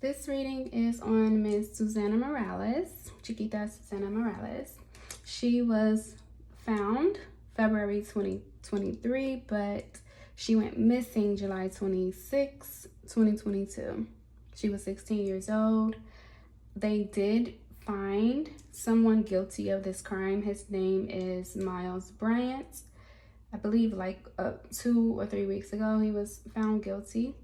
This reading is on Miss Susana Morales, Chiquita Susana Morales. She was found February 2023, but she went missing July 26, 2022. She was 16 years old. They did find someone guilty of this crime. His name is Miles Bryant. I believe like 2 or 3 weeks ago, he was found guilty.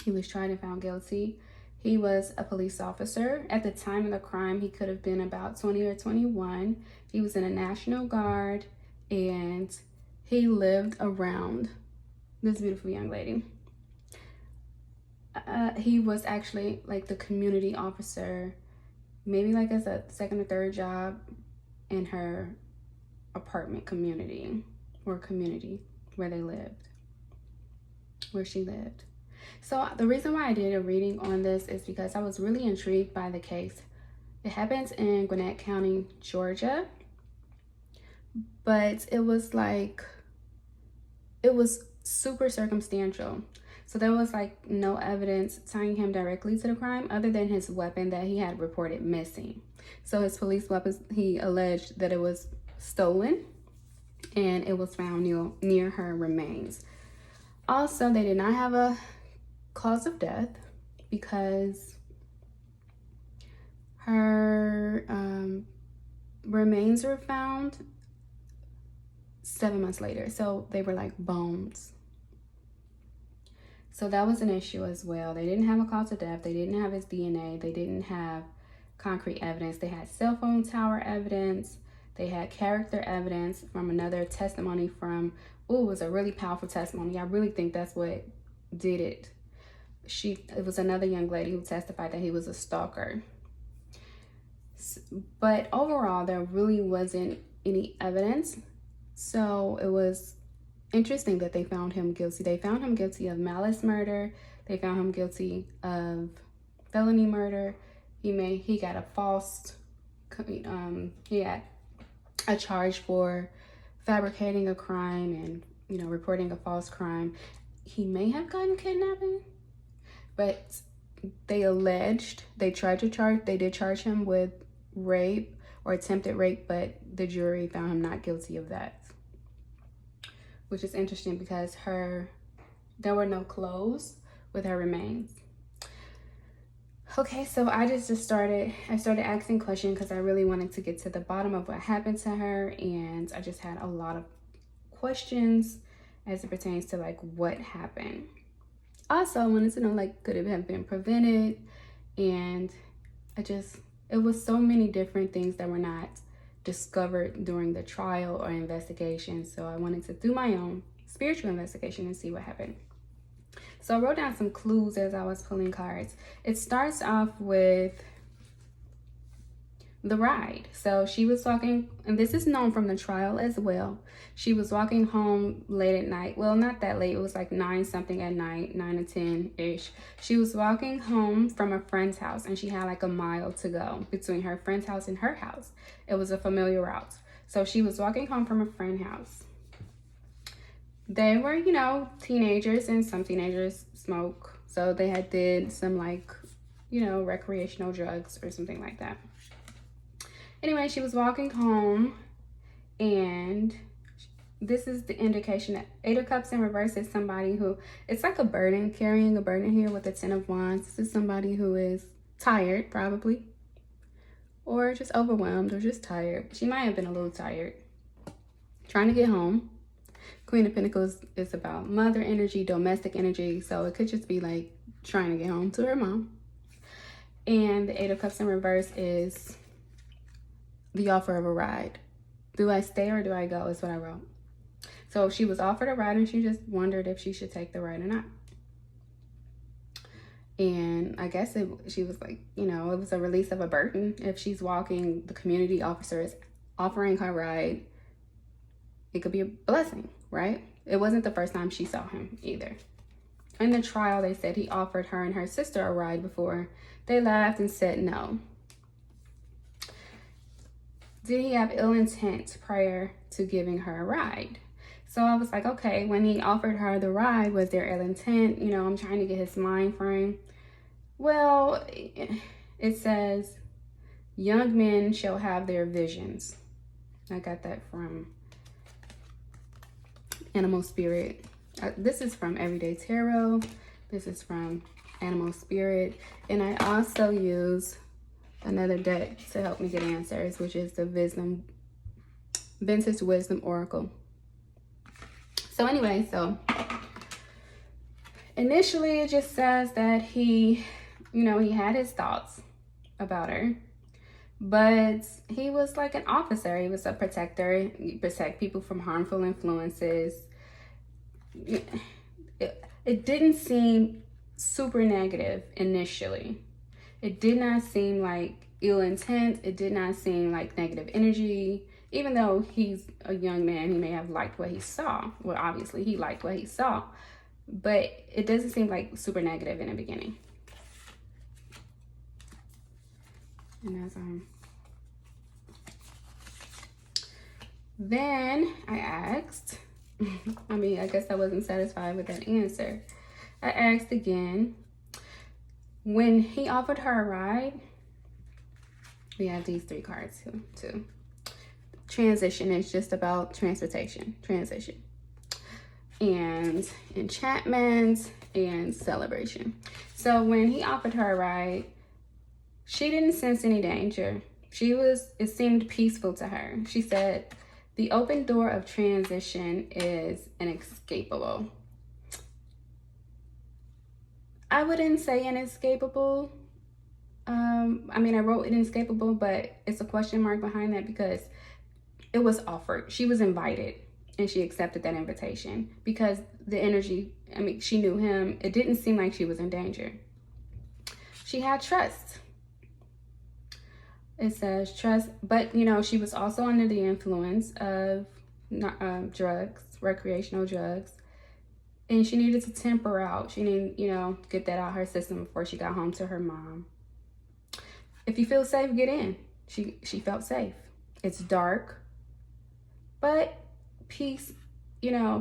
He was tried and found guilty. He was a police officer. At the time of the crime, he could have been about 20 or 21. He was in a National Guard, and he lived around this beautiful young lady. He was actually like the community officer, maybe like as a second or third job in her apartment community or community where they lived, where she lived. So the reason why I did a reading on this is because I was really intrigued by the case. It happens in Gwinnett County, Georgia, but it was super circumstantial. So there was like no evidence tying him directly to the crime other than his weapon that he had reported missing. So his police weapons, he alleged that it was stolen and it was found near her remains. Also, they did not have a cause of death because her remains were found 7 months later. So they were like bones. So that was an issue as well. They didn't have a cause of death. They didn't have his DNA. They didn't have concrete evidence. They had cell phone tower evidence. They had character evidence from another testimony from, it was a really powerful testimony. I really think that's what did it. It was another young lady who testified that he was a stalker. But overall, there really wasn't any evidence. So it was interesting that they found him guilty. They found him guilty of malice murder. They found him guilty of felony murder. He got a false, he had a charge for fabricating a crime and, reporting a false crime. He may have gotten kidnapping, but they did charge him with rape or attempted rape, but the jury found him not guilty of that. Which is interesting because there were no clothes with her remains. Okay, so I started asking questions because I really wanted to get to the bottom of what happened to her, and I just had a lot of questions as it pertains to like what happened. Also, I wanted to know like could it have been prevented, and it was so many different things that were not discovered during the trial or investigation. So I wanted to do my own spiritual investigation and see what happened. So I wrote down some clues as I was pulling cards. It starts off with the ride. So she was walking, and this is known from the trial as well. She was walking home late at night. Well, not that late. It was like 9 something at night, 9 or 10-ish. She was walking home from a friend's house, and she had like a mile to go between her friend's house and her house. It was a familiar route. So she was walking home from a friend's house. They were, teenagers, and some teenagers smoke. So they did some like, recreational drugs or something like that. Anyway, she was walking home, and this is the indication that 8 of Cups in reverse is somebody who, it's like a burden, carrying a burden here with the 10 of Wands. This is somebody who is tired, probably, or just overwhelmed, or just tired. She might have been a little tired, trying to get home. Queen of Pentacles is about mother energy, domestic energy, so it could just be like trying to get home to her mom. And the 8 of Cups in reverse is the offer of a ride. Do I stay or do I go is what I wrote. So she was offered a ride, and she just wondered if she should take the ride or not. And I guess she was like, it was a release of a burden. If she's walking, the community officer is offering her ride. It could be a blessing, right? It wasn't the first time she saw him either. In the trial, they said he offered her and her sister a ride before. They laughed and said no. Did he have ill intent prior to giving her a ride? So I was like, okay, when he offered her the ride, was there ill intent? I'm trying to get his mind frame. Well, it says, young men shall have their visions. I got that from Animal Spirit. This is from Everyday Tarot. This is from Animal Spirit. And I also use another deck to help me get answers, which is the Vintage Wisdom Oracle. So anyway, so initially it just says that he had his thoughts about her, but he was like an officer. He was a protector. He protect people from harmful influences. It didn't seem super negative initially. It did not seem like ill intent. It did not seem like negative energy. Even though he's a young man, he may have liked what he saw. Well, obviously he liked what he saw, but it doesn't seem like super negative in the beginning. And as then I asked, I guess I wasn't satisfied with that answer. I asked again, when he offered her a ride, we have these 3 cards too. Transition is just about transportation, transition, and enchantment and celebration. So when he offered her a ride, she didn't sense any danger. It seemed peaceful to her. She said, the open door of transition is inescapable. I wouldn't say inescapable. I wrote inescapable, but it's a question mark behind that because it was offered. She was invited and she accepted that invitation because the energy, she knew him. It didn't seem like she was in danger. She had trust. It says trust, but she was also under the influence of drugs, recreational drugs, and she needed to temper out. She needed, get that out of her system before she got home to her mom. If you feel safe, get in. She felt safe. It's dark, but peace,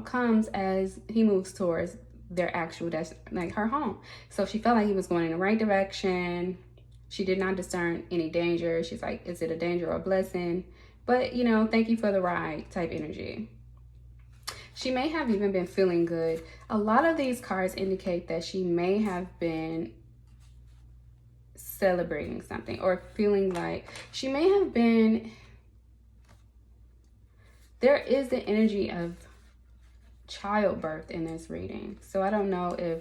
comes as he moves towards their actual like her home. So she felt like he was going in the right direction. She did not discern any danger. She's like, is it a danger or a blessing? But, thank you for the ride type energy. She may have even been feeling good. A lot of these cards indicate that she may have been celebrating something or feeling like she may have been. There is the energy of childbirth in this reading. So I don't know if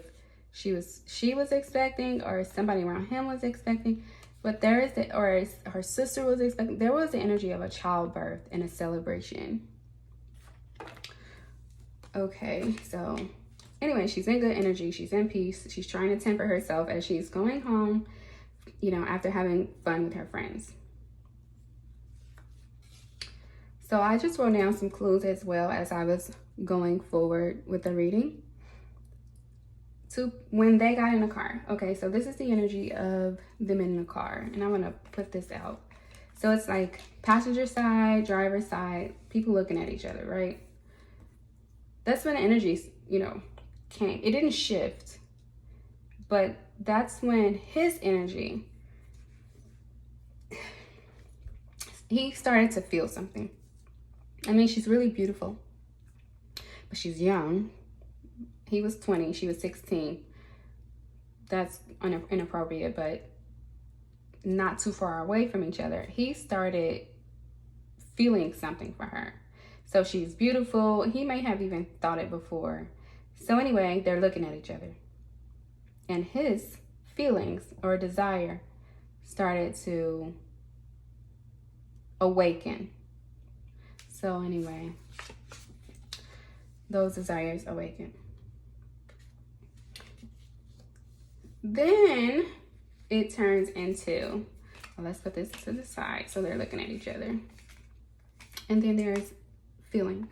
she was expecting or somebody around him was expecting, but there is or her sister was expecting. There was the energy of a childbirth and a celebration. Okay, so anyway, she's in good energy. She's in peace. She's trying to temper herself as she's going home, after having fun with her friends. So I just wrote down some clues as well as I was going forward with the reading. To when they got in the car. Okay, so this is the energy of them in the car. And I'm going to put this out. So it's like passenger side, driver side, people looking at each other, right? That's when the energies, came. It didn't shift. But that's when his energy, he started to feel something. She's really beautiful. But she's young. He was 20, she was 16. That's inappropriate, but not too far away from each other. He started feeling something for her. So she's beautiful. He may have even thought it before. So anyway, they're looking at each other. And his feelings or desire started to awaken. So anyway, those desires awaken. Then it turns into, let's put this to the side. So they're looking at each other. And then there's feelings.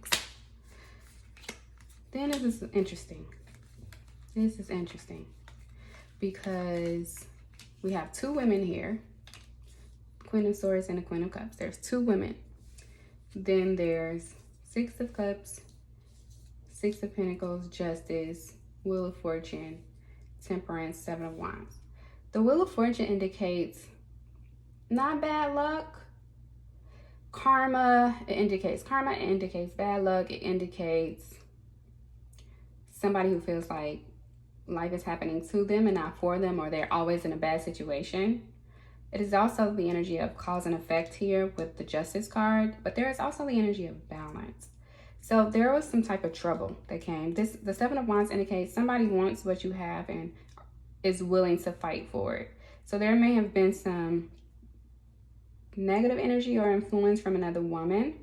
Then this is interesting. This is interesting because we have 2 women here. Queen of Swords and the Queen of Cups. There's 2 women. Then there's 6 of Cups, 6 of Pentacles, Justice, Wheel of Fortune, Temperance, 7 of Wands. The Wheel of Fortune indicates not bad luck. Karma, it indicates karma, it indicates bad luck, it indicates somebody who feels like life is happening to them and not for them, or they're always in a bad situation. It is also the energy of cause and effect here with the Justice card, but there is also the energy of balance. So there was some type of trouble that came. The Seven of Wands indicates somebody wants what you have and is willing to fight for it. So there may have been some negative energy or influence from another woman,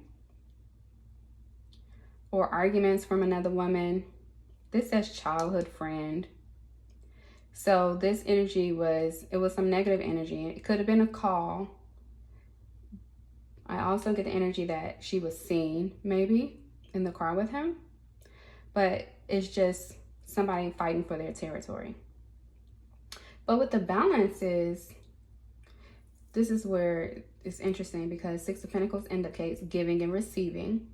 or arguments from another woman. This says childhood friend. So this energy was some negative energy. It could have been a call. I also get the energy that she was seen maybe in the car with him, but it's just somebody fighting for their territory. But with the balances, this is where it's interesting, because Six of Pentacles indicates giving and receiving.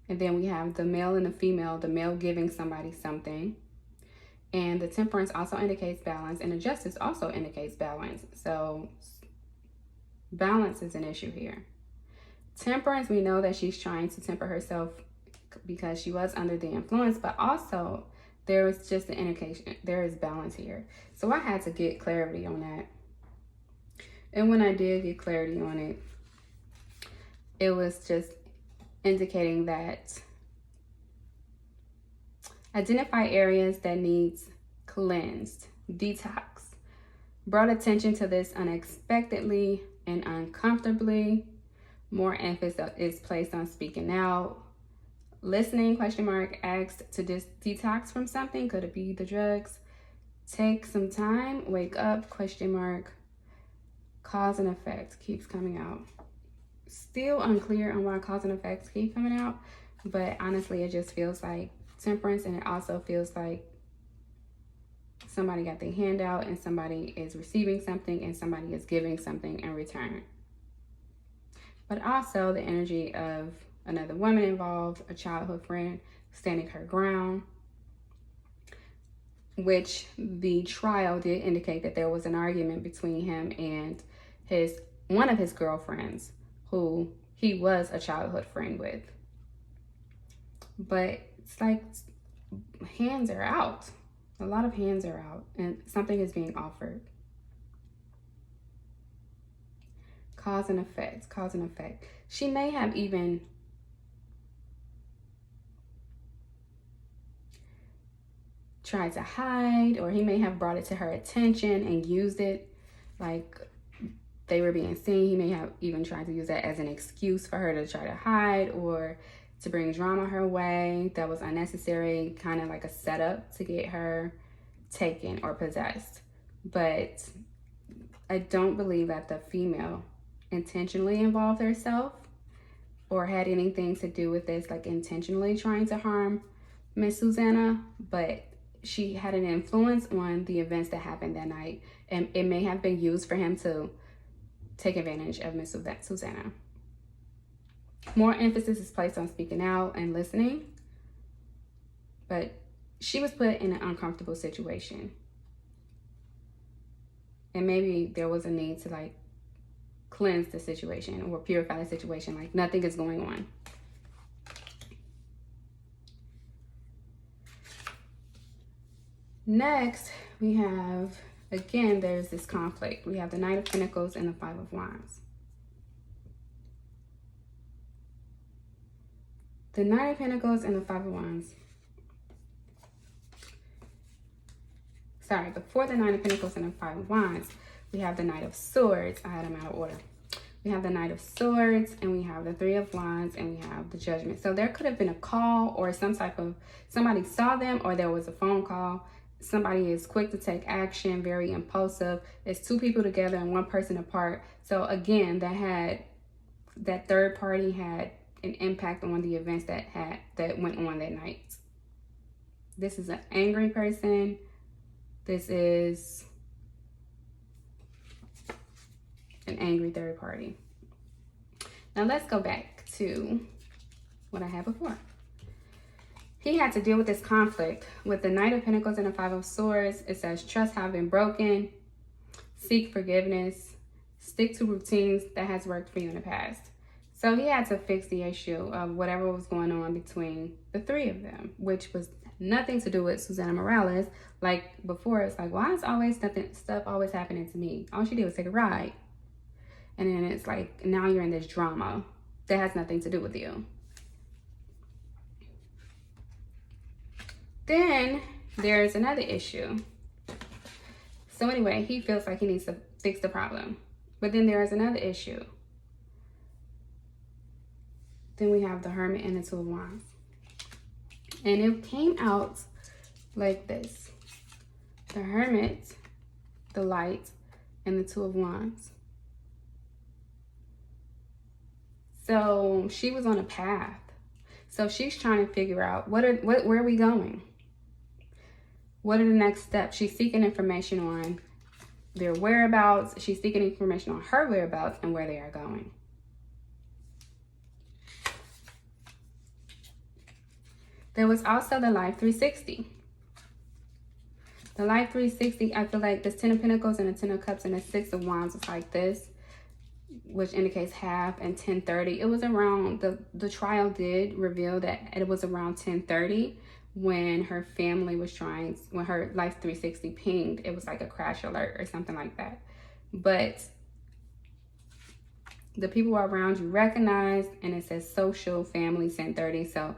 And then we have the male and the female, the male giving somebody something. And the Temperance also indicates balance, and the Justice also indicates balance. So balance is an issue here. Temperance, we know that she's trying to temper herself because she was under the influence, but also there is just an indication, there is balance here. So I had to get clarity on that. And when I did get clarity on it, it was just indicating that identify areas that needs cleansed, detox. Brought attention to this unexpectedly and uncomfortably. More emphasis is placed on speaking out. Listening, question mark, asked to detox from something. Could it be the drugs? Take some time, wake up, question mark. Cause and effect keeps coming out. Still unclear on why cause and effects keep coming out, but honestly, it just feels like Temperance, and it also feels like somebody got their hand out and somebody is receiving something and somebody is giving something in return. But also the energy of another woman involved, a childhood friend standing her ground, which the trial did indicate that there was an argument between him and one of his girlfriends who he was a childhood friend with. But it's like hands are out. A lot of hands are out and something is being offered. Cause and effect, cause and effect. She may have even tried to hide, or he may have brought it to her attention and used it like they were being seen. He may have even tried to use that as an excuse for her to try to hide or to bring drama her way that was unnecessary, kind of like a setup to get her taken or possessed. But I don't believe that the female intentionally involved herself or had anything to do with this, like intentionally trying to harm Miss Susana, but she had an influence on the events that happened that night, and it may have been used for him to take advantage of Miss Susana. More emphasis is placed on speaking out and listening, but she was put in an uncomfortable situation. And maybe there was a need to like cleanse the situation or purify the situation, like nothing is going on. Next, we have, again, there's this conflict. We have the Knight of Pentacles and the Five of Wands. The Knight of Pentacles and the Five of Wands. Sorry, before the Knight of Pentacles and the Five of Wands, we have the Knight of Swords. I had them out of order. We have the Knight of Swords, and we have the Three of Wands, and we have the Judgment. So there could have been a call or some type of, somebody saw them, or there was a phone call. Somebody is quick to take action, very impulsive. It's two people together and one person apart. So again, that third party had an impact on the events that went on that night. This is an angry person. This is an angry third party. Now let's go back to what I had before. He had to deal with this conflict with the Knight of Pentacles and the Five of Swords. It says trust have been broken. seek forgiveness, stick to routines that has worked for you in the past. So he had to fix the issue of whatever was going on between the three of them, which was nothing to do with Susana Morales. Like before, it's like, why is always stuff always happening to me? All she did was take a ride. And then it's like, now you're in this drama that has nothing to do with you. Then there's another issue. So anyway, he feels like he needs to fix the problem. But then there is another issue. Then we have the Hermit and the Two of Wands. And it came out like this. The Hermit, the Light, and the Two of Wands. So she was on a path. So she's trying to figure out where are we going? What are the next steps? She's seeking information on their whereabouts. She's seeking information on her whereabouts and where they are going. There was also the Life 360. The Life 360, I feel like this 10 of Pentacles and the 10 of Cups and the 6 of Wands is like this, which indicates half and 10:30. It was around, the trial did reveal that it was around 10:30 when her family was when her Life 360 pinged. It was like a crash alert or something like that. But the people around you recognized, and it says social, family, 10:30. So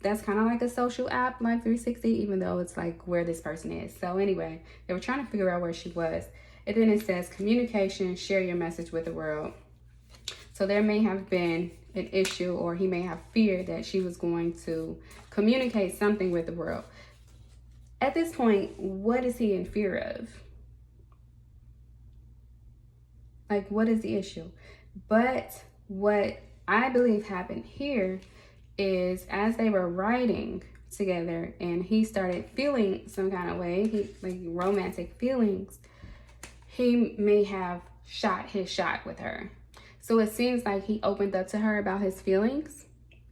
that's kind of like a social app, Life 360, even though it's like where this person is. So anyway, they were trying to figure out where she was. And then it says communication, share your message with the world. So there may have been an issue, or he may have feared that she was going to communicate something with the world. At this point, what is he in fear of? Like, what is the issue? But what I believe happened here is, as they were writing together and he started feeling some kind of way, like romantic feelings, he may have shot his shot with her. So it seems like he opened up to her about his feelings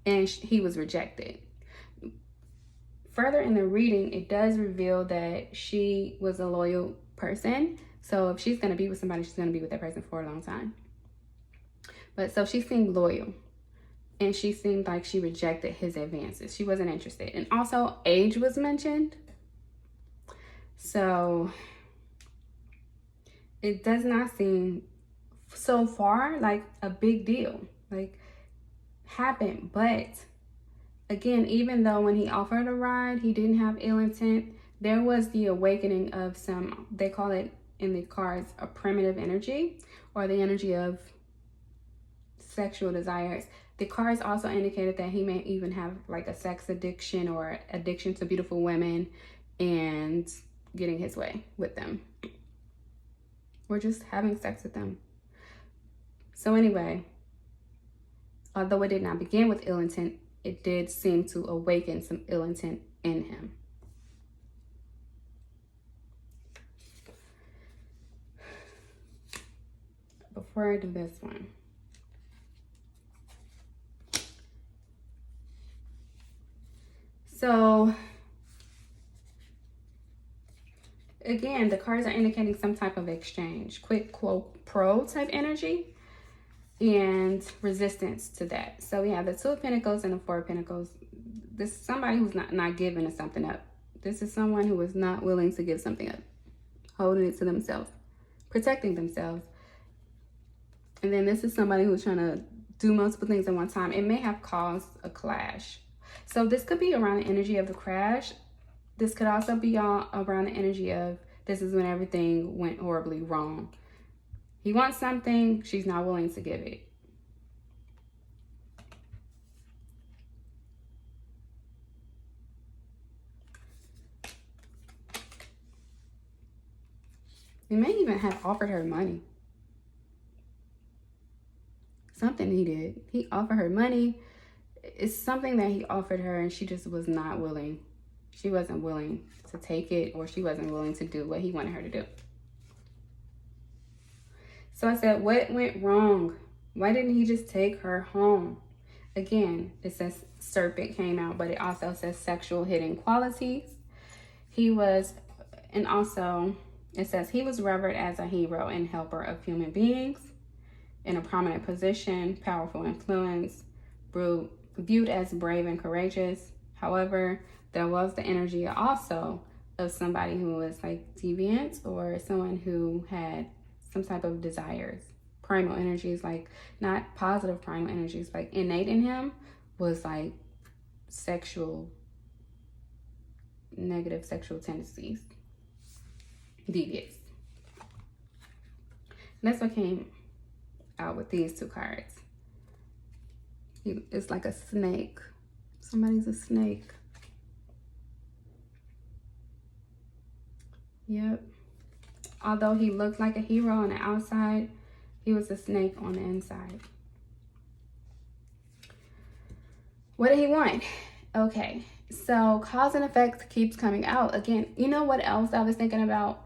and he was rejected. Further in the reading, it does reveal that she was a loyal person. So if she's going to be with somebody, she's going to be with that person for a long time. But so she seemed loyal. And she seemed like she rejected his advances. She wasn't interested. And also, age was mentioned. So it does not seem so far like a big deal, like happened. But again, even though when he offered a ride, he didn't have ill intent, there was the awakening of some, they call it in the cards, a primitive energy, or the energy of sexual desires. The cards also indicated that he may even have like a sex addiction or addiction to beautiful women and getting his way with them, or just having sex with them. So anyway, although it did not begin with ill intent, it did seem to awaken some ill intent in him. Before I do this one, so again, the cards are indicating some type of exchange, quid quo pro type energy, and resistance to that. So we have the Two of Pentacles and the Four of Pentacles. This is somebody who's not giving something up. This is someone who is not willing to give something up, holding it to themselves, protecting themselves. And then this is somebody who's trying to do multiple things at one time. It may have caused a clash. So this could be around the energy of the crash. This could also be all around the energy of this is when everything went horribly wrong. He wants something, she's not willing to give it. He may even have offered her money. Something he did. He offered her money. It's something that he offered her and she just was not willing. She wasn't willing to take it, or she wasn't willing to do what he wanted her to do. So I said, what went wrong? Why didn't he just take her home? Again, it says serpent came out, but it also says sexual hidden qualities. He was, and also It says he was revered as a hero and helper of human beings, in a prominent position, powerful influence, viewed as brave and courageous. However, there was the energy also of somebody who was like deviant, or someone who had some type of desires. Primal energies, like not positive primal energies, like innate in him was like negative sexual tendencies, devious. And that's what came out with these two cards. It's like a snake. Somebody's a snake. Yep. Although he looked like a hero on the outside, he was a snake on the inside. What did he want? Okay, so cause and effect keeps coming out. Again, you know what else I was thinking about?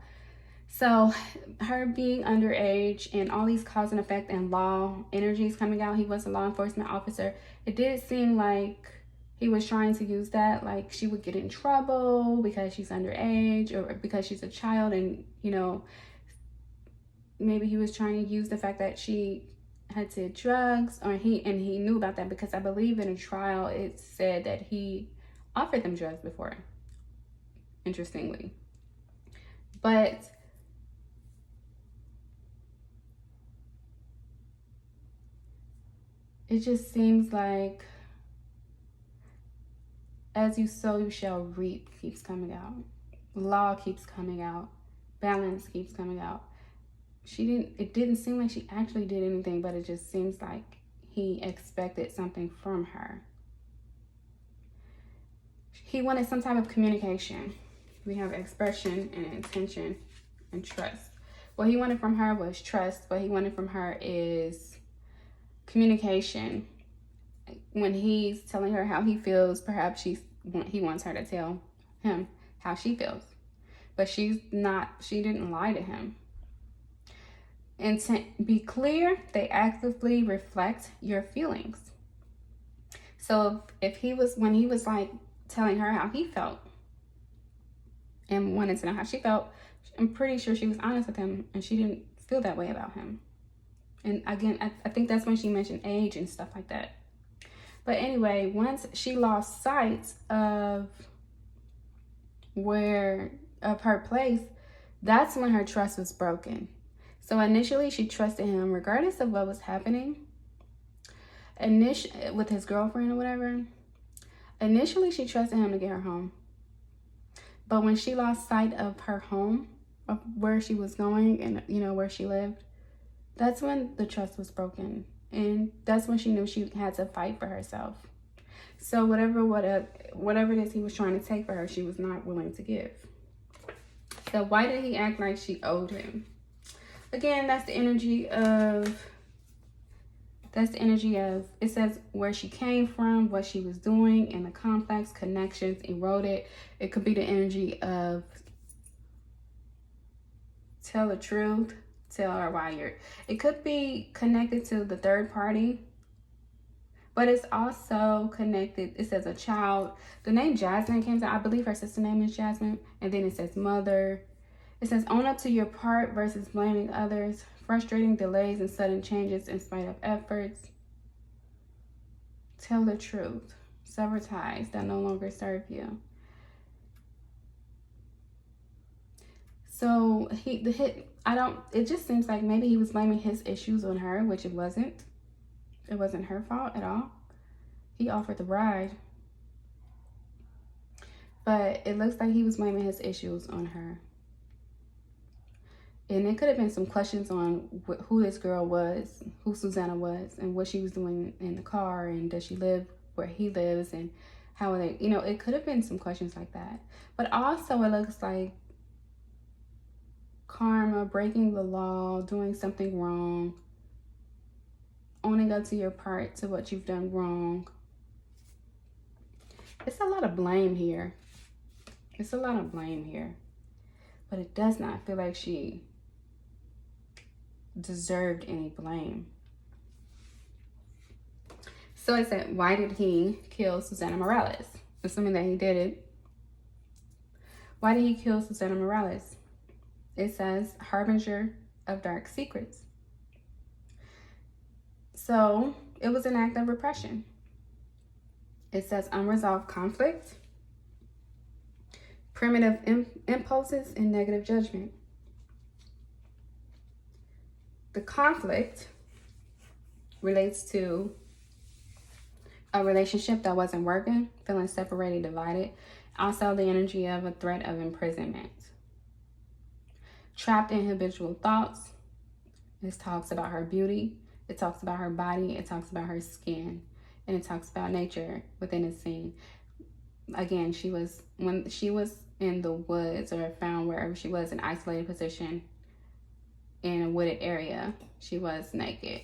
So her being underage and all these cause and effect and law energies coming out. He was a law enforcement officer. It did seem like he was trying to use that, like she would get in trouble because she's underage or because she's a child, and you know, maybe he was trying to use the fact that she had said drugs, or he knew about that, because I believe in a trial it said that he offered them drugs before, interestingly. But it just seems like as you sow, you shall reap keeps coming out. Law keeps coming out. Balance keeps coming out. It didn't seem like she actually did anything, but it just seems like he expected something from her. He wanted some type of communication. We have expression and intention and trust. What he wanted from her was trust. What he wanted from her is communication. When he's telling her how he feels, perhaps he wants her to tell him how she feels. But she didn't lie to him. And to be clear, they actively reflect your feelings. So when he was like telling her how he felt and wanted to know how she felt, I'm pretty sure she was honest with him and she didn't feel that way about him. And again, I think that's when she mentioned age and stuff like that. But anyway, once she lost sight of her place, that's when her trust was broken. So initially she trusted him regardless of what was happening. With his girlfriend or whatever. Initially she trusted him to get her home. But when she lost sight of her home, of where she was going and where she lived, that's when the trust was broken. And that's when she knew she had to fight for herself. So whatever it is he was trying to take for her, she was not willing to give. So why did he act like she owed him? Again, that's the energy of, it says where she came from, what she was doing, and the complex connections eroded. It could be the energy of tell the truth, tell her why it could be connected to the third party, but it's also connected. It says a child. The name Jasmine came to, I believe her sister name is Jasmine, and then it says mother. It says own up to your part versus blaming others, frustrating delays and sudden changes in spite of efforts. Tell the truth, sever ties that no longer serve you. So it just seems like maybe he was blaming his issues on her, which it wasn't. It wasn't her fault at all. He offered the ride. But it looks like he was blaming his issues on her. And it could have been some questions on who this girl was, who Susana was, and what she was doing in the car, and does she live where he lives, and how are they, it could have been some questions like that. But also it looks like karma, breaking the law, doing something wrong, owning up to your part, to what you've done wrong. It's a lot of blame here. But it does not feel like she deserved any blame. So I said, why did he kill Susana Morales? Assuming that he did it. Why did he kill Susana Morales? It says harbinger of dark secrets. So it was an act of repression. It says unresolved conflict, primitive impulses, and negative judgment. The conflict relates to a relationship that wasn't working, feeling separated, divided. Also, the energy of a threat of imprisonment. Trapped in habitual thoughts. This talks about her beauty. It talks about her body. It talks about her skin. And it talks about nature within the scene. Again, when she was in the woods or found wherever she was, in an isolated position in a wooded area, she was naked.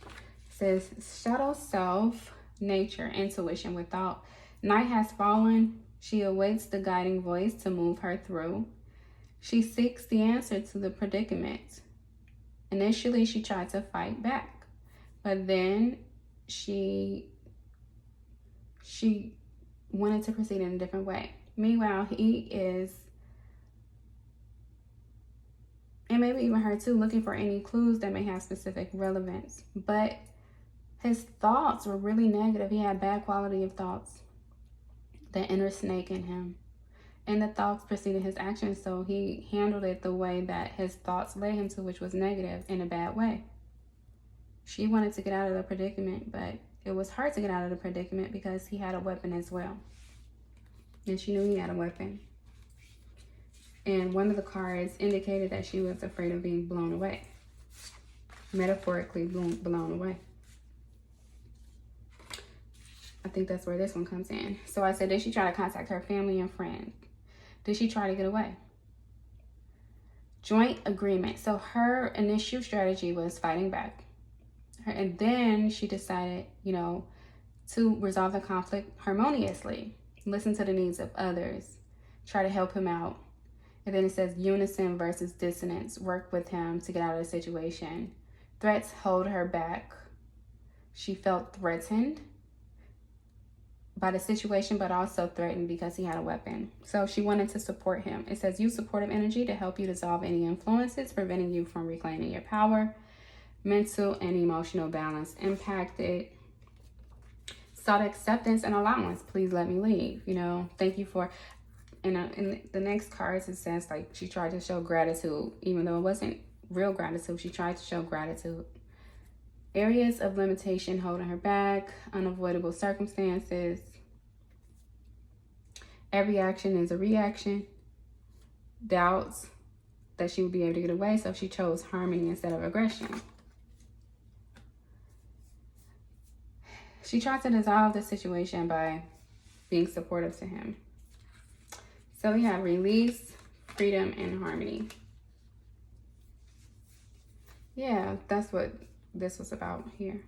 It says shadow self, nature, intuition. Without night has fallen, she awaits the guiding voice to move her through. She seeks the answer to the predicament. Initially, she tried to fight back, but then she wanted to proceed in a different way. Meanwhile, he is, and maybe even her too, looking for any clues that may have specific relevance. But his thoughts were really negative. He had bad quality of thoughts. The inner snake in him. And the thoughts preceded his actions, so he handled it the way that his thoughts led him to, which was negative, in a bad way. She wanted to get out of the predicament, but it was hard to get out of the predicament because he had a weapon as well. And she knew he had a weapon. And one of the cards indicated that she was afraid of being blown away. Metaphorically blown away. I think that's where this one comes in. So I said, did she try to contact her family and friends? Did she try to get away? Joint agreement. So her initial strategy was fighting back. And then she decided, to resolve the conflict harmoniously. Listen to the needs of others. Try to help him out. And then it says unison versus dissonance. Work with him to get out of the situation. Threats hold her back. She felt threatened by the situation, but also threatened because he had a weapon. So she wanted to support him. It says use supportive energy to help you dissolve any influences, preventing you from reclaiming your power. Mental and emotional balance impacted. Sought acceptance and allowance. Please let me leave. Thank you for. In the next cards, it says like she tried to show gratitude, even though it wasn't real gratitude. She tried to show gratitude. Areas of limitation holding her back, unavoidable circumstances. Every action is a reaction. Doubts that she would be able to get away, so she chose harmony instead of aggression. She tried to dissolve the situation by being supportive to him. So we have release, freedom, and harmony. Yeah, that's what this was about here.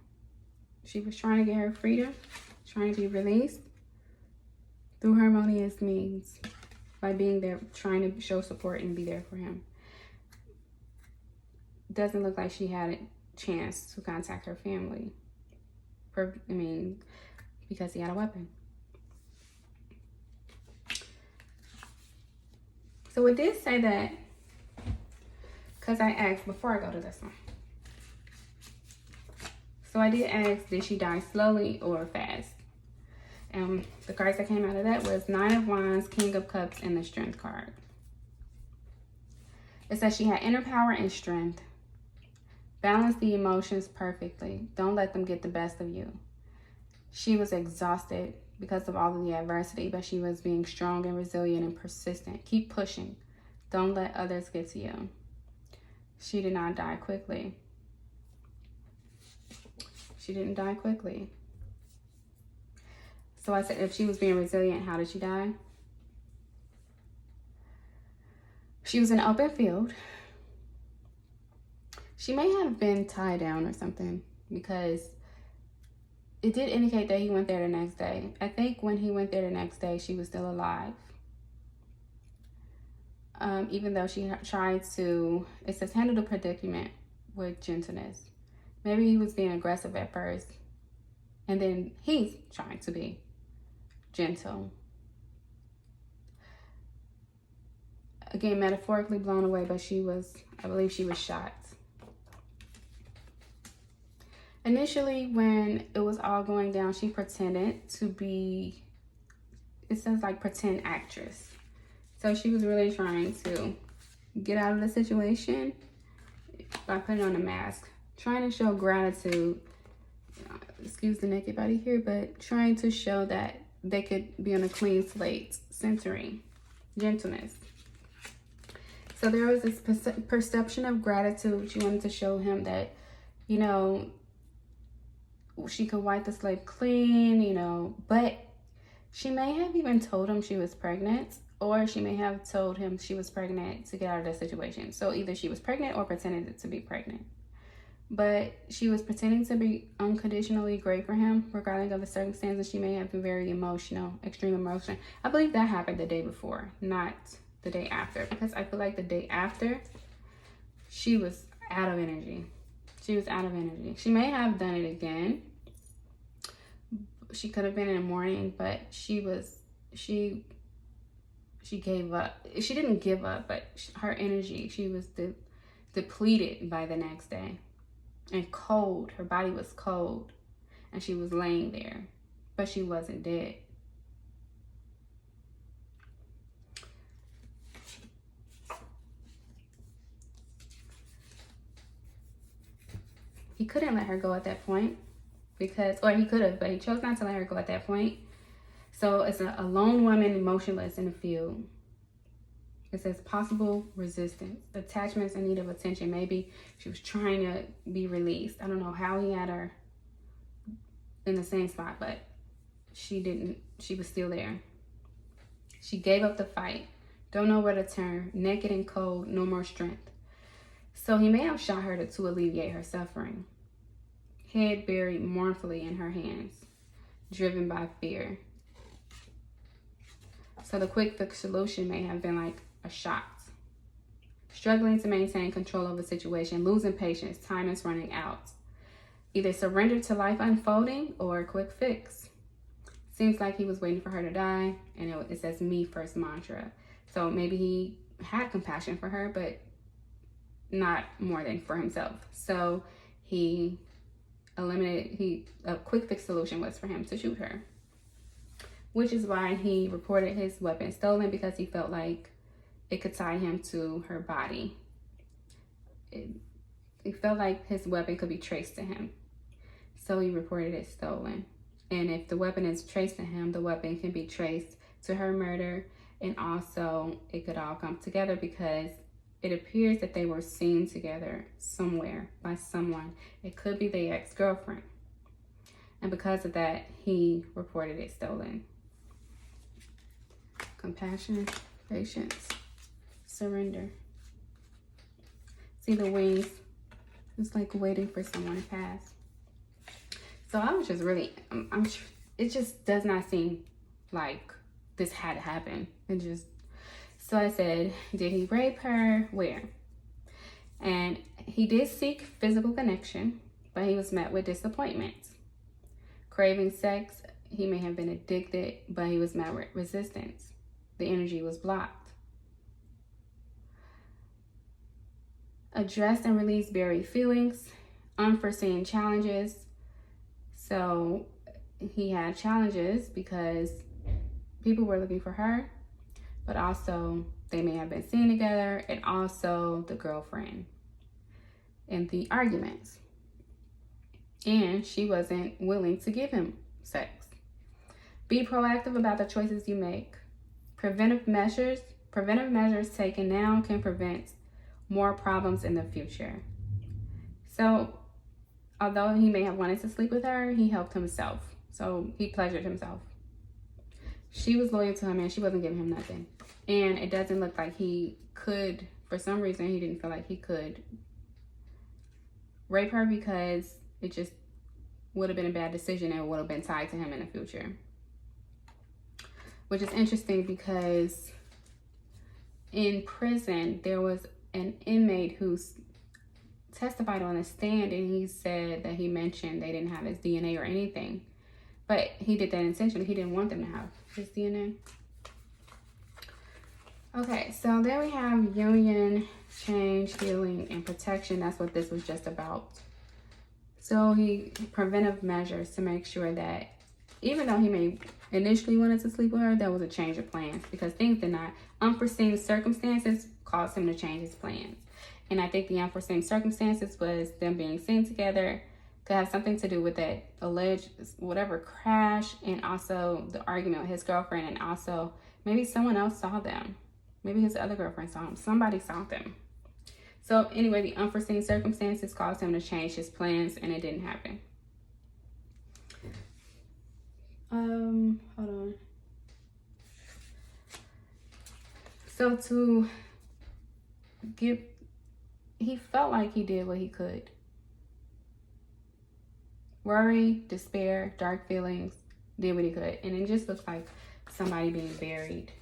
She was trying to get her freedom, trying to be released through harmonious means, by being there, trying to show support and be there for him. Doesn't look like she had a chance to contact her family. Because he had a weapon. So it did say that, because I asked before I go to this one. So I did ask, did she die slowly or fast? And the cards that came out of that was Nine of Wands, King of Cups, and the Strength card. It says she had inner power and strength. Balance the emotions perfectly. Don't let them get the best of you. She was exhausted because of all of the adversity, but she was being strong and resilient and persistent. Keep pushing. Don't let others get to you. She did not die quickly. She didn't die quickly. So I said, if she was being resilient, how did she die? She was in an open field. She may have been tied down or something, because it did indicate that he went there the next day. I think when he went there the next day, she was still alive. Even though she tried to, it says, handle the predicament with gentleness. Maybe he was being aggressive at first, and then he's trying to be gentle. again, metaphorically blown away, but I believe she was shot. Initially, when it was all going down, she pretended to be, it says like pretend actress. So she was really trying to get out of the situation by putting on a mask, trying to show gratitude, excuse the naked body here, but trying to show that they could be on a clean slate, centering, gentleness. So there was this perception of gratitude. She wanted to show him that, you know, she could wipe the slate clean, you know, but she may have even told him she was pregnant, or she may have told him she was pregnant to get out of the situation. So either she was pregnant or pretended to be pregnant. But she was pretending to be unconditionally great for him, regardless of the circumstances. She may have been very emotional, extreme emotion. I believe that happened the day before, not the day after, because I feel like the day after, she was out of energy. She was out of energy. She may have done it again. She could have been in the morning, but she gave up. She didn't give up, but her energy, she was depleted by the next day. And cold. Her body was cold. And she was laying there. But she wasn't dead. He couldn't let her go at that point. Or he could have, but he chose not to let her go at that point. So it's a lone woman, motionless in the field. It says possible resistance, attachments in need of attention. Maybe she was trying to be released. I don't know how he had her in the same spot, but she was still there. She gave up the fight. Don't know where to turn. Naked and cold, no more strength. So he may have shot her to alleviate her suffering. Head buried mournfully in her hands, driven by fear. So the quick fix solution may have been like a shot. Struggling to maintain control of the situation, losing patience, time is running out. Either surrender to life unfolding or a quick fix. Seems like he was waiting for her to die, and it says me first mantra. So maybe he had compassion for her, but not more than for himself. So a quick fix solution was for him to shoot her. Which is why he reported his weapon stolen, because he felt like it could tie him to her body. He felt like his weapon could be traced to him. So he reported it stolen. And if the weapon is traced to him, the weapon can be traced to her murder. And also it could all come together because it appears that they were seen together somewhere by someone. It could be the ex-girlfriend. And because of that, he reported it stolen. Compassion, patience, surrender. See the wings? It's like waiting for someone to pass. So I was just really, it just does not seem like this had to happen. So I said, did he rape her? Where? And he did seek physical connection, but he was met with disappointment. Craving sex, he may have been addicted, but he was met with resistance. The energy was blocked. Address and release buried feelings, unforeseen challenges. So he had challenges because people were looking for her, but also they may have been seen together, and also the girlfriend and the arguments. And she wasn't willing to give him sex. Be proactive about the choices you make. Preventive measures taken now can prevent more problems in the future. So although he may have wanted to sleep with her, he helped himself. So he pleasured himself. She was loyal to him and she wasn't giving him nothing. And it doesn't look like he could, for some reason, he didn't feel like he could rape her, because it just would have been a bad decision and would have been tied to him in the future. Which is interesting because in prison, there was an inmate who testified on a stand, and he said that he mentioned they didn't have his DNA or anything. But he did that intentionally. He didn't want them to have his DNA. Okay, so then we have union, change, healing, and protection. That's what this was just about. So he preventive measures to make sure that even though he may initially wanted to sleep with her, there was a change of plans because things did not, unforeseen circumstances caused him to change his plans. And I think the unforeseen circumstances was them being seen together, could have something to do with that alleged whatever crash, and also the argument with his girlfriend, and also maybe someone else saw them. Maybe his other girlfriend saw him. Somebody saw them. So anyway, the unforeseen circumstances caused him to change his plans, and it didn't happen. Hold on. So he felt like he did what he could. Worry, despair, dark feelings, did what he could. And it just looks like somebody being buried.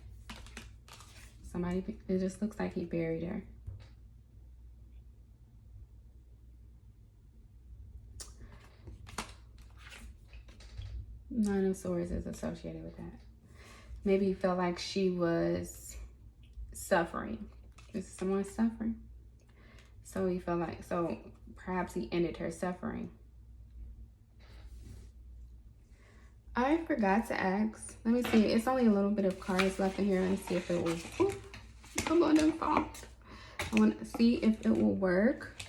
It just looks like he buried her. Nine of Swords is associated with that. Maybe he felt like she was suffering. Is someone suffering? So he felt like, so perhaps he ended her suffering. I forgot to ask. Let me see. It's only a little bit of cards left in here. Let me see if it will. Come on, don't fall. I want to see if it will work.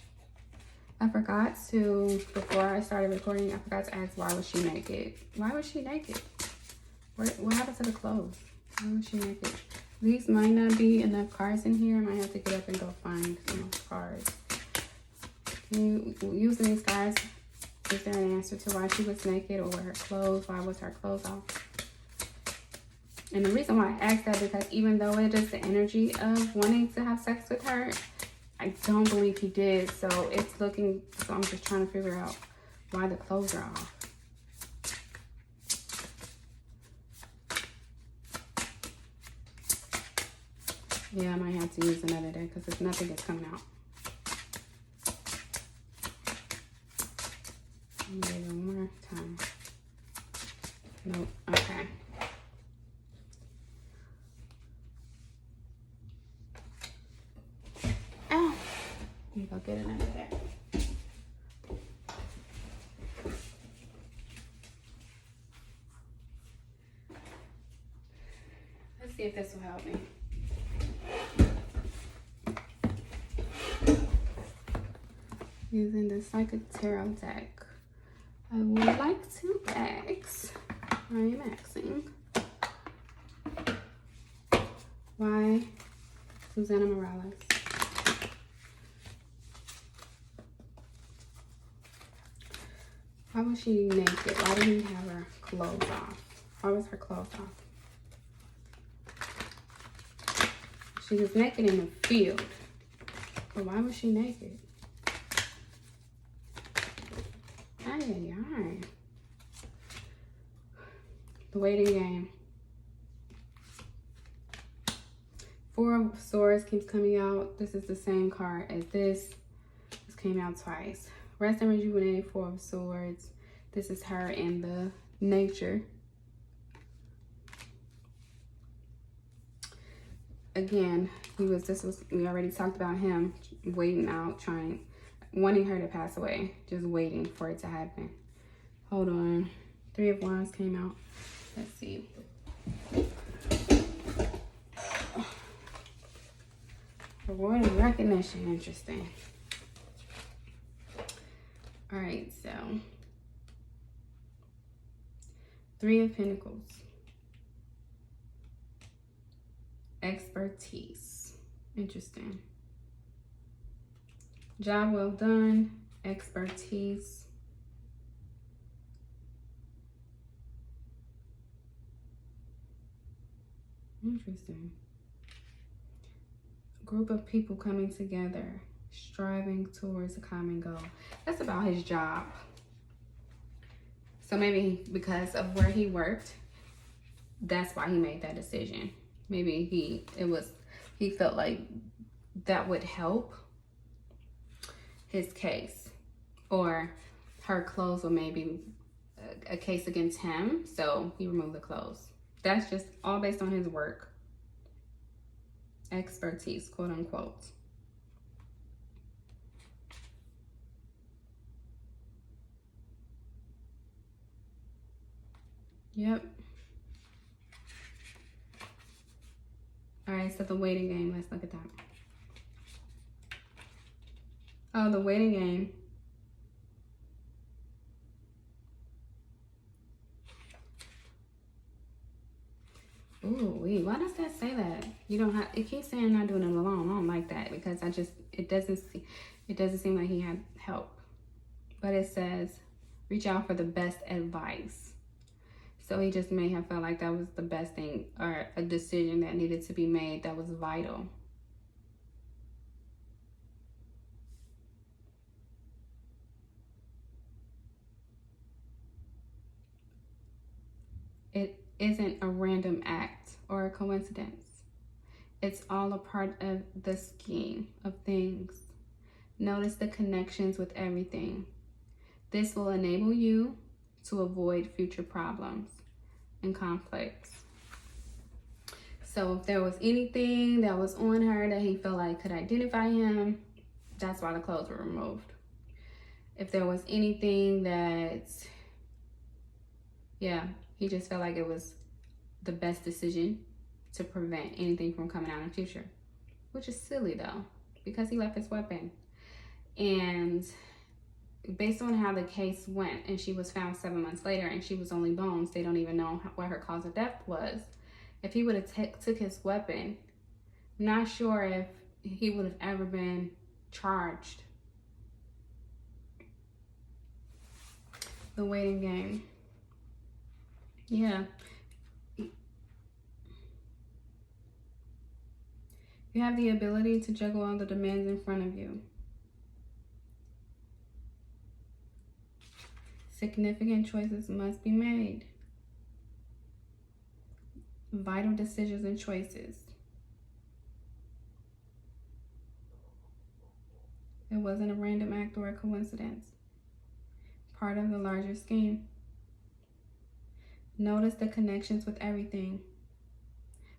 I forgot to, before I started recording, I forgot to ask why was she naked? Why was she naked? What happened to the clothes? Why was she naked? These might not be enough cards in here. I might have to get up and go find some cards. Using these cards, is there an answer to why she was naked, or her clothes? Why was her clothes off? And the reason why I asked that, because even though it is the energy of wanting to have sex with her, I don't believe he did. So it's looking, so I'm just trying to figure out why the clothes are off. Yeah, I might have to use another day because there's nothing that's coming out. Maybe one more time. Nope. Okay. Oh, let me go get another deck. Let's see if this will help me. Using the Psychic Tarot deck, I would like to ask, I am asking, why Susana Morales? Why was she naked? Why didn't he have her clothes off? Why was her clothes off? She was naked in the field, but why was she naked? Ay. The waiting game. Four of Swords keeps coming out. This is the same card as this. This came out twice. Rest and rejuvenate, Four of Swords. This is her in the nature. Again, we already talked about him waiting out, wanting her to pass away, just waiting for it to happen. Hold on. Three of Wands came out. Let's see. Reward and recognition. Interesting. All right, so Three of Pentacles. Expertise. Interesting. Job well done. Expertise. Interesting. Group of people coming together, striving towards a common goal. That's about his job. So maybe because of where he worked, that's why he made that decision. Maybe he felt like that would help his case, or her clothes were maybe a case against him, so he removed the clothes. That's just all based on his work. expertise, quote unquote. Yep. All right, so the waiting game, let's look at that. Oh, the waiting game. Ooh, wait, why does that say that? You don't have, it keeps saying I'm not doing it alone. I don't like that because it doesn't seem like he had help. But it says, reach out for the best advice. So he just may have felt like that was the best thing or a decision that needed to be made that was vital. It isn't a random act or a coincidence. It's all a part of the scheme of things. Notice the connections with everything. This will enable you to avoid future problems and conflicts. So if there was anything that was on her that he felt like could identify him, that's why the clothes were removed. If there was anything that, he just felt like it was the best decision to prevent anything from coming out in the future, which is silly though, because he left his weapon. And based on how the case went, and she was found 7 months later and she was only bones, they don't even know what her cause of death was. If he would have took his weapon, I'm not sure if he would have ever been charged. The waiting game. Yeah. You have the ability to juggle all the demands in front of you. Significant choices must be made. Vital decisions and choices. It wasn't a random act or a coincidence. Part of the larger scheme. Notice the connections with everything.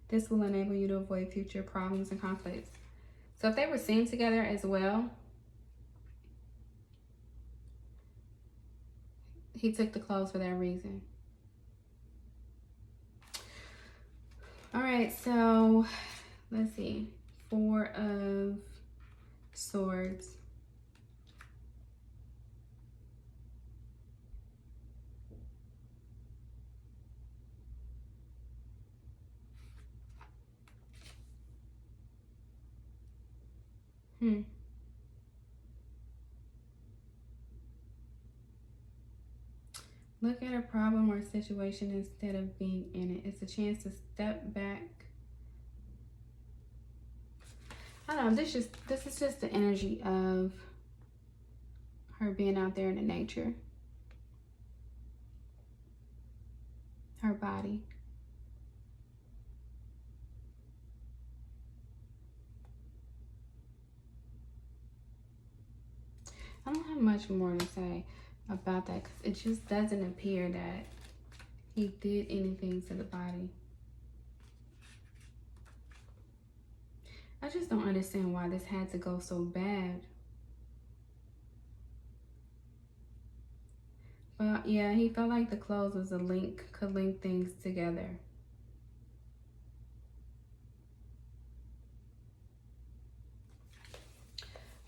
This will enable you to avoid future problems and conflicts. So if they were seen together as well, he took the clothes for that reason. All right, so let's see. 4 of Swords. Look at a problem or situation instead of being in it. It's a chance to step back. I don't know, this is just the energy of her being out there in the nature. Her body. I don't have much more to say about that because it just doesn't appear that he did anything to the body. I just don't understand why this had to go so bad. But yeah, he felt like the clothes was a link, could link things together.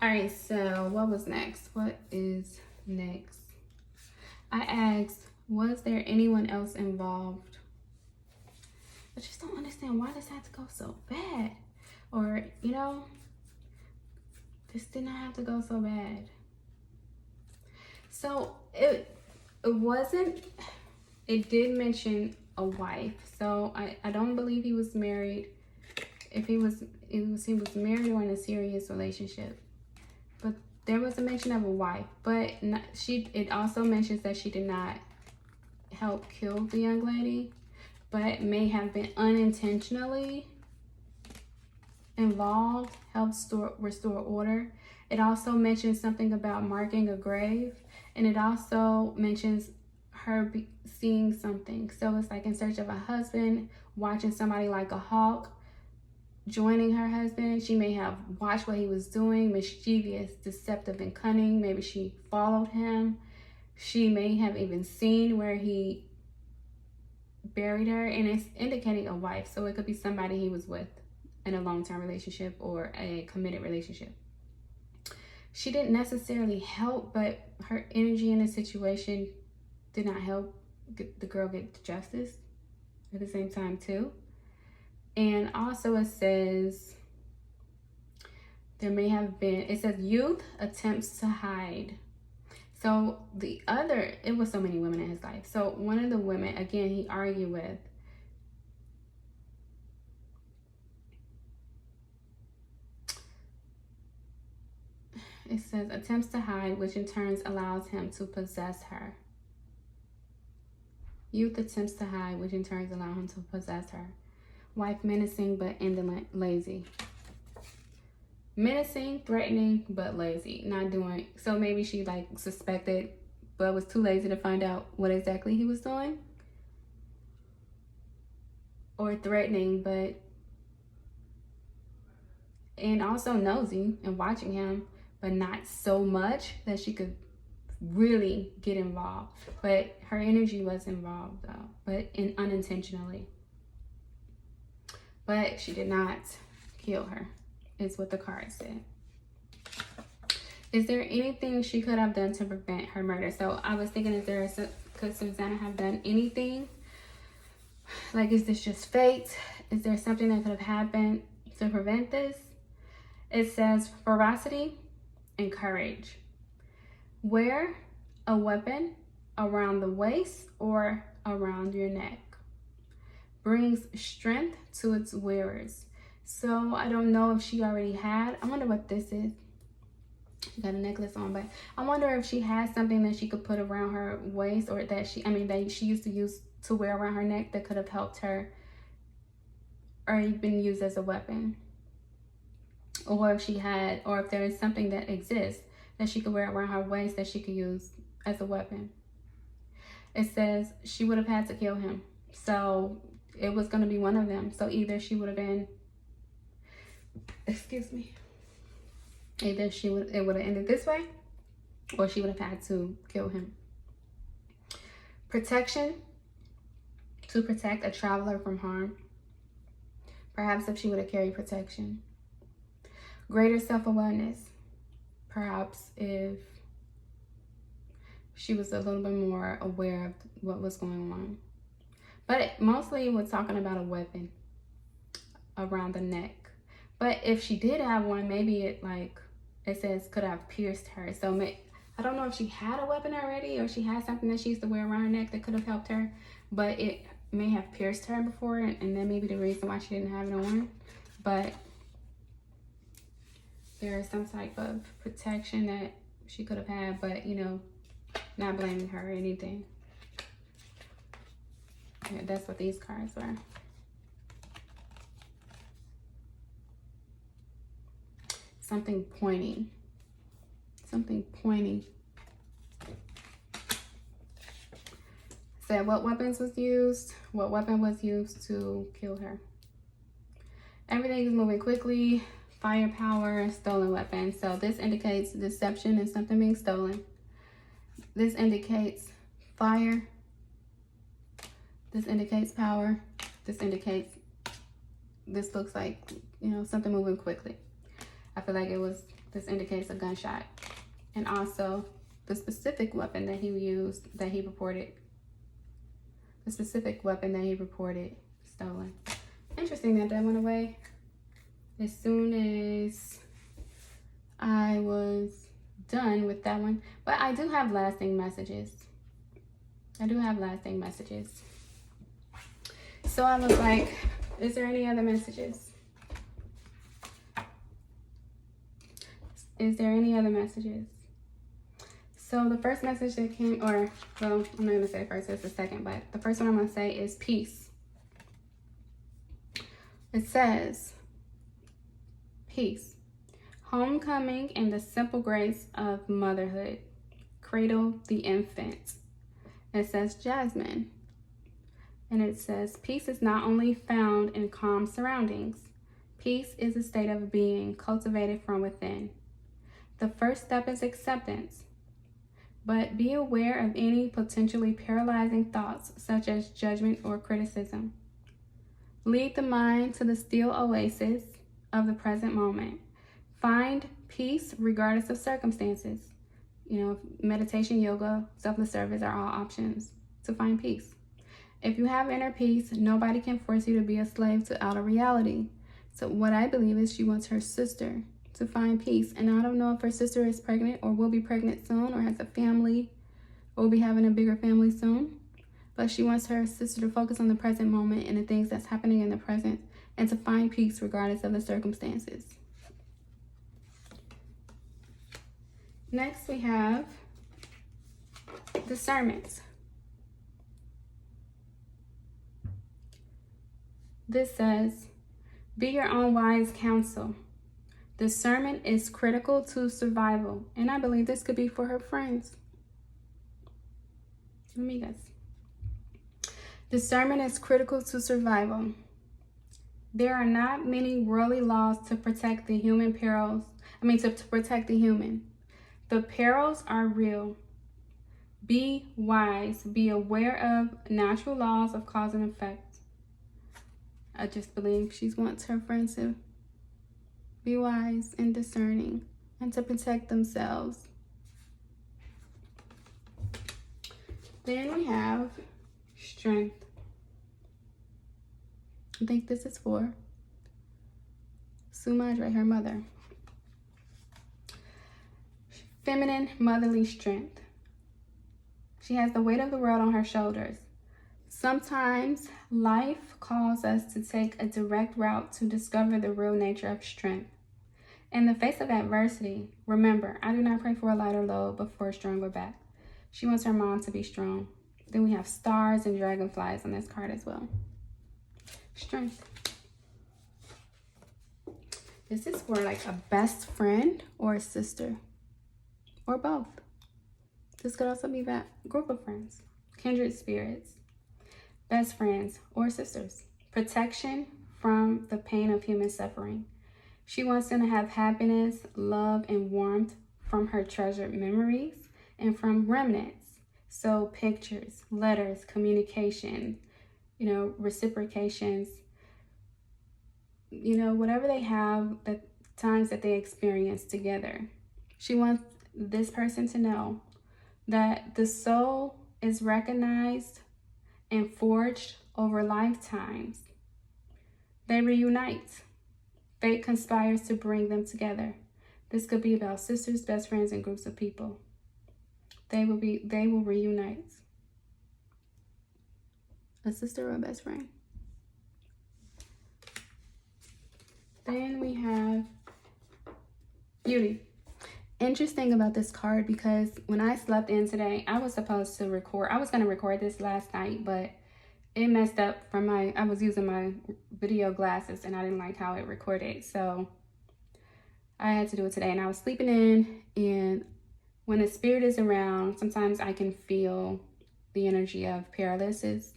All right, so what was next? What is next? I asked, was there anyone else involved? I just don't understand why this had to go so bad. Or, this did not have to go so bad. So it did mention a wife. So I don't believe he was married. If he was married or in a serious relationship. But there was a mention of a wife. But it also mentions that she did not help kill the young lady, but may have been unintentionally involved, helped restore order. It also mentions something about marking a grave, and it also mentions her seeing something. So it's like in search of a husband, watching somebody like a hawk, joining her husband. She may have watched what he was doing, mischievous, deceptive, and cunning. Maybe she followed him. She may have even seen where he buried her, and it's indicating a wife. So it could be somebody he was with in a long-term relationship or a committed relationship. She didn't necessarily help, but her energy in the situation did not help the girl get justice at the same time too. And also it says there may have been, it says youth attempts to hide. So the other, it was so many women in his life. So one of the women, again, he argued with, it says attempts to hide, which in turn allows him to possess her. Youth attempts to hide, which in turn allows him to possess her. Wife menacing but indolent, lazy. Menacing, threatening, but lazy. Not doing, so maybe she like suspected but was too lazy to find out what exactly he was doing. Or threatening, but, and also nosy and watching him, but not so much that she could really get involved. But her energy was involved though, but unintentionally. But she did not kill her, is what the card said. Is there anything she could have done to prevent her murder? So I was thinking, could Susana have done anything? Like, is this just fate? Is there something that could have happened to prevent this? It says ferocity and courage. Wear a weapon around the waist or around your neck. Brings strength to its wearers. So I don't know if she already had, I wonder what this is. She got a necklace on, but I wonder if she has something that she could put around her waist, or that she used to use to wear around her neck that could have helped her or been used as a weapon. Or if she had, or if there is something that exists that she could wear around her waist that she could use as a weapon. It says she would have had to kill him. So it was going to be one of them. So either she would have been, either it would have ended this way, or she would have had to kill him. Protection, to protect a traveler from harm. Perhaps if she would have carried protection. Greater self-awareness. Perhaps if she was a little bit more aware of what was going on. But mostly we're talking about a weapon around the neck. But if she did have one, maybe it, like it says, could have pierced her. So I don't know if she had a weapon already, or she had something that she used to wear around her neck that could have helped her, but it may have pierced her before, and that may be the reason why she didn't have it on. But there is some type of protection that she could have had, but not blaming her or anything. Yeah, that's what these cards were. Something pointing. Something pointing. Said what weapons was used? What weapon was used to kill her? Everything is moving quickly. Firepower, stolen weapon. So this indicates deception and something being stolen. This indicates fire. This indicates power. This looks like, something moving quickly. I feel like this indicates a gunshot. And also the specific weapon that he used, that he reported. The specific weapon that he reported stolen. Interesting that went away as soon as I was done with that one. But I do have lasting messages. So I was like, is there any other messages? So the first message that came, I'm not going to say first, it's the second, but the first one I'm going to say is peace. It says, peace, homecoming and the simple grace of motherhood, cradle the infant. It says jasmine. And it says, peace is not only found in calm surroundings. Peace is a state of being cultivated from within. The first step is acceptance, but be aware of any potentially paralyzing thoughts such as judgment or criticism. Lead the mind to the still oasis of the present moment. Find peace regardless of circumstances. Meditation, yoga, selfless service are all options to find peace. If you have inner peace, nobody can force you to be a slave to outer reality. So what I believe is she wants her sister to find peace. And I don't know if her sister is pregnant or will be pregnant soon or has a family or will be having a bigger family soon. But she wants her sister to focus on the present moment and the things that's happening in the present and to find peace regardless of the circumstances. Next, we have discernment. This says, be your own wise counsel. Discernment is critical to survival. And I believe this could be for her friends. Amigas. Discernment is critical to survival. There are not many worldly laws to protect the human to protect the human. The perils are real. Be wise. Be aware of natural laws of cause and effect. I just believe she wants her friends to be wise and discerning and to protect themselves. Then we have strength. I think this is for Sumadre, her mother. Feminine, motherly strength. She has the weight of the world on her shoulders. Sometimes life calls us to take a direct route to discover the real nature of strength. In the face of adversity, remember, I do not pray for a lighter load, but for a stronger back. She wants her mom to be strong. Then we have stars and dragonflies on this card as well. Strength. This is for like a best friend or a sister or both. This could also be that group of friends, kindred spirits, best friends or sisters. Protection from the pain of human suffering. She wants them to have happiness, love, and warmth from her treasured memories and from remnants. So pictures, letters, communication, reciprocations, whatever they have, the times that they experience together. She wants this person to know that the soul is recognized and forged over lifetimes. They reunite. Fate conspires to bring them together. This could be about sisters, best friends, and groups of people. They will reunite. A sister or a best friend. Then we have beauty. Interesting about this card because when I slept in today, I was supposed to record. I was going to record this last night, but it messed up from I was using my video glasses and I didn't like how it recorded. So I had to do it today and I was sleeping in, and when the spirit is around, sometimes I can feel the energy of paralysis.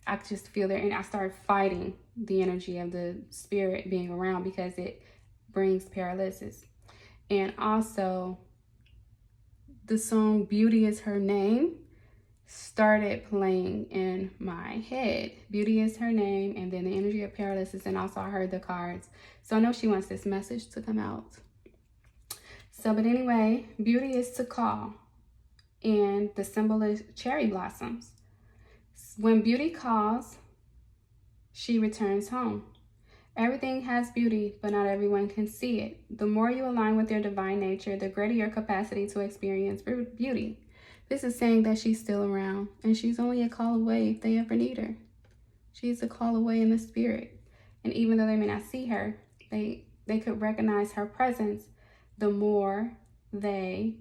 I just feel there, and I start fighting the energy of the spirit being around because it brings paralysis. And also, the song Beauty Is Her Name started playing in my head. Beauty is her name, and then the energy of paralysis, and also I heard the cards. So I know she wants this message to come out. So, but anyway, beauty is to call, and the symbol is cherry blossoms. When beauty calls, she returns home. Everything has beauty, but not everyone can see it. The more you align with your divine nature, the greater your capacity to experience beauty. This is saying that she's still around, and she's only a call away if they ever need her. She's a call away in the spirit. And even though they may not see her, they could recognize her presence the more they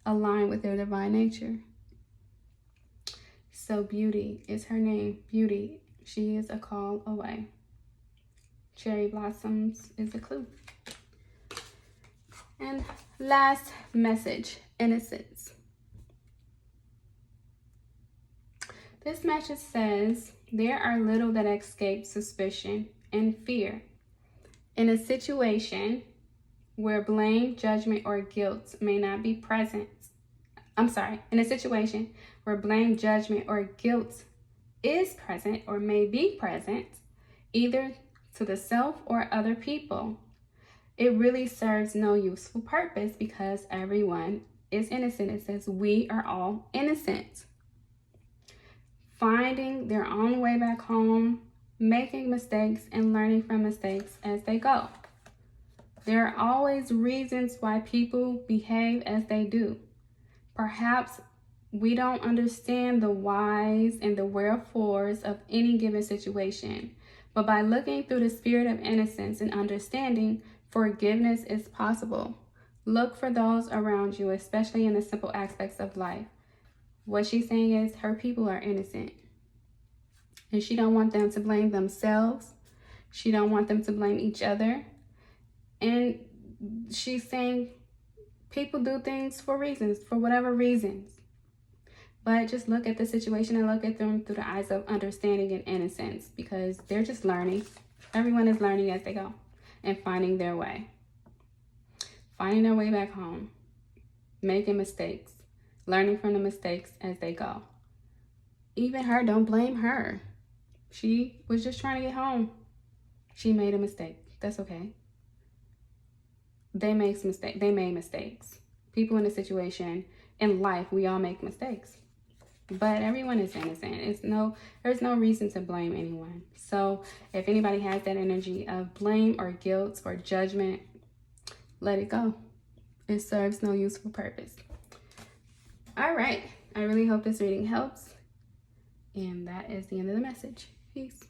align with their divine nature. So beauty is her name. Beauty, she is a call away. Cherry blossoms is a clue. And last message, innocence. This message says, there are little that escape suspicion and fear. In a situation where blame, judgment, or guilt may not be present. In a situation where blame, judgment, or guilt is present or may be present, either to the self or other people, it really serves no useful purpose because everyone is innocent. It says we are all innocent. Finding their own way back home, making mistakes, and learning from mistakes as they go. There are always reasons why people behave as they do. Perhaps we don't understand the whys and the wherefores of any given situation, but by looking through the spirit of innocence and understanding, forgiveness is possible. Look for those around you, especially in the simple aspects of life. What she's saying is her people are innocent, and she don't want them to blame themselves. She don't want them to blame each other. And she's saying people do things for reasons, for whatever reasons. But just look at the situation and look at them through the eyes of understanding and innocence, because they're just learning. Everyone is learning as they go and finding their way. Finding their way back home. Making mistakes. Learning from the mistakes as they go. Even her, don't blame her. She was just trying to get home. She made a mistake. That's okay. They made mistakes. People in a situation, in life, we all make mistakes. But everyone is innocent. There's no reason to blame anyone. So if anybody has that energy of blame or guilt or judgment, let it go. It serves no useful purpose. All right. I really hope this reading helps. And that is the end of the message. Peace.